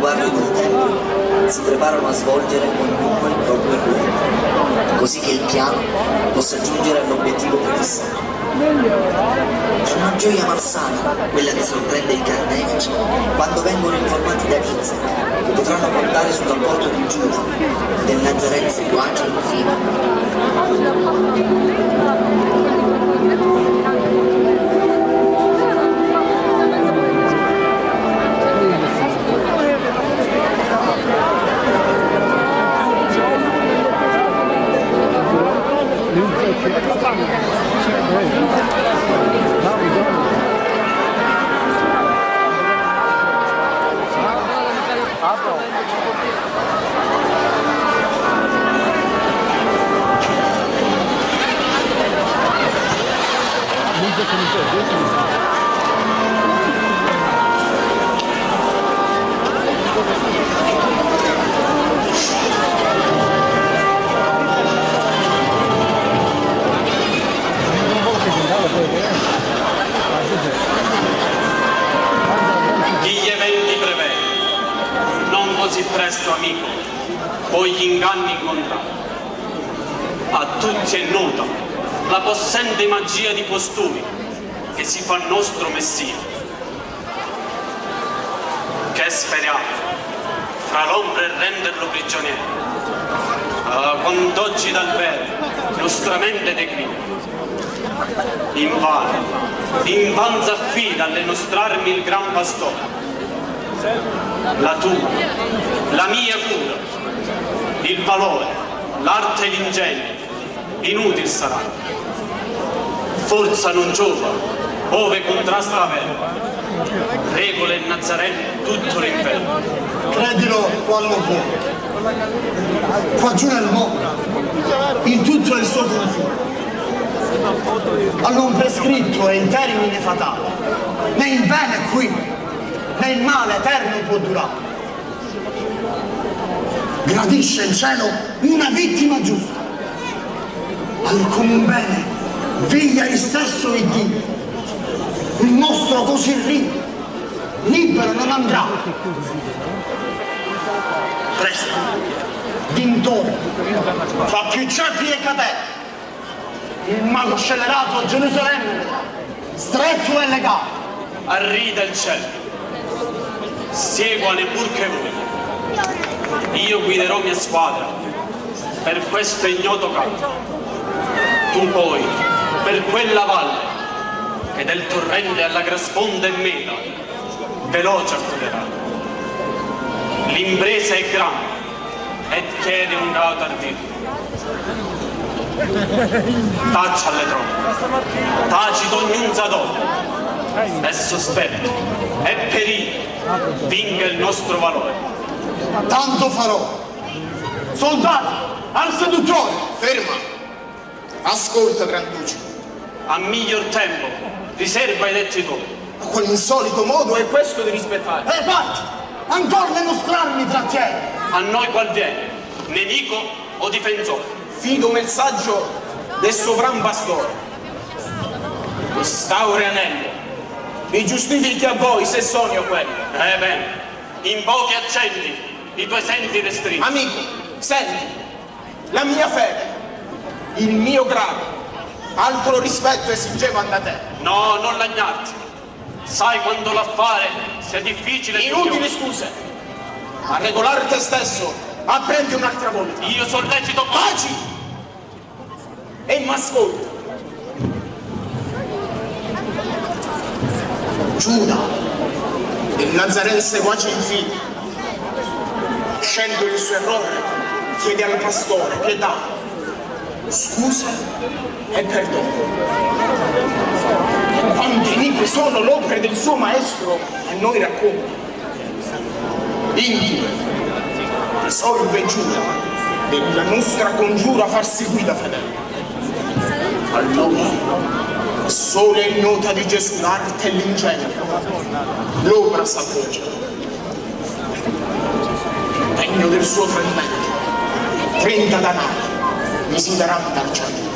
sguardo del tempo, si preparano a svolgere ognuno il proprio ruolo, così che il piano possa giungere all'obiettivo prefissato. È una gioia malsana quella che sorprende i carnefici quando vengono informati da Vincent che potranno contare sull'apporto di Giuda, del Nazaren seguace Chi gli eventi prevede, non così presto amico, poi gli inganni incontrati. A tutti è nota la possente magia di costui che si fa nostro Messia. Che speriamo, fra l'ombra e renderlo prigioniero. Quand'oggi dal vero nostra mente declina, invan s'affida alle nostre armi il gran pastore. La tua, la mia cura, il valore, l'arte e l'ingegno, inutil sarà. Forza non giova, ove contrasta vero. Regole il Nazareno, tutto l'inferno. Credilo quando può. Qua giù nel mondo, in tutto il suo confine. A non prescritto e in termine fatale, né il bene è qui, né il male eterno può durare. Gradisce il cielo una vittima giusta. Al comune bene figlia il stesso il Dio. Il mostro così libero non andrà. Presto, dintorno, fra più ceppi e catene, il mago scellerato a Gerusalemme, stretto e legato. Arrida il cielo, segua neppur che voi. Io guiderò mia squadra per questo ignoto campo. Tu poi, per quella valle, che del torrente alla gran sponda e meta, veloce accoderà. L'impresa è grande ed chiede un dato ardito. Taccia alle troppo, tacito ognun s'adopera, è sospetto, è perito, vinga il nostro valore. Tanto farò. Soldati, al seduttore! Ferma! Ascolta, Granduccio. A miglior tempo, riserva ai detti tuoi. Ma quell'insolito modo è questo di rispettare. Parti! Ancora le nostre armi trattiene! A noi qual viene, nemico o difensore? Fido messaggio del sovran pastore. Quest'aure anello vi giustifichi a voi se sogno quello. Bene, in pochi accenti i tuoi sensi restringi. Amico, senti, la mia fede, il mio grado, altro rispetto esigevano da te. No, non lagnarti. Sai quando l'affare sia difficile. Inutili scuse. A regolare te stesso, apprendi un'altra volta. Io sollecito Taci! E m'ascolta. Giuda, il Nazaren seguace infine, scendo il suo errore, chiede al pastore pietà, scusa e perdono. E quante inique sono l'opere del suo maestro a noi racconta. Indi, risolve Giuda della nostra congiura farsi guida fedele. Allora, sole in nota di Gesù l'arte e l'ingegno, l'opera s'appoggia. Regno del suo tradimento, 30 danari mi si daranno d'argento.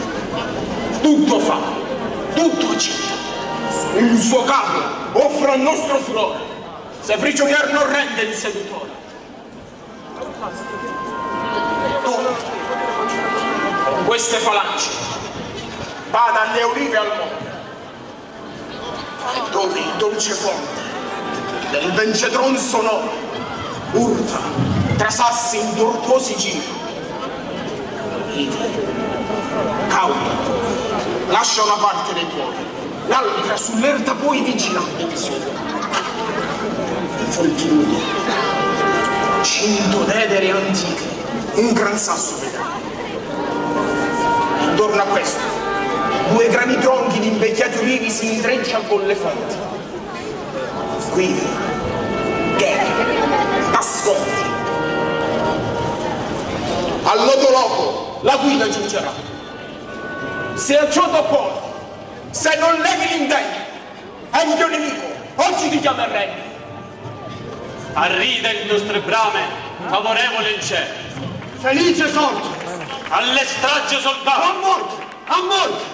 Tutto fa, tutto accetta. Il suo capo offre al nostro furore se prigionier non rende il sedutore. Tu, con queste falangi, vada alle olive al monte, e dove il dolce fonte del ben cedron sonoro urta tra sassi in tortuosi giri. Ivi, cauto, lascia una parte dei tuoi, l'altra sull'erta poi vigilante di sopra. Folti nudo, cinto d'edere antiche, un gran sasso vedrai. Intorno a questo, 2 grandi tronchi di invecchiati ulivi si intrecciano con le fonti. Qui, gherri, nascondi. Al nodo loco la guida giungerà. Se a ciò t'opponi, se non leghi l'indegno, è il mio nemico, oggi ti chiama re. Arrida il nostro brame, favorevole il cielo. Felice sorte! Alle strage soldati! A morte! A morte!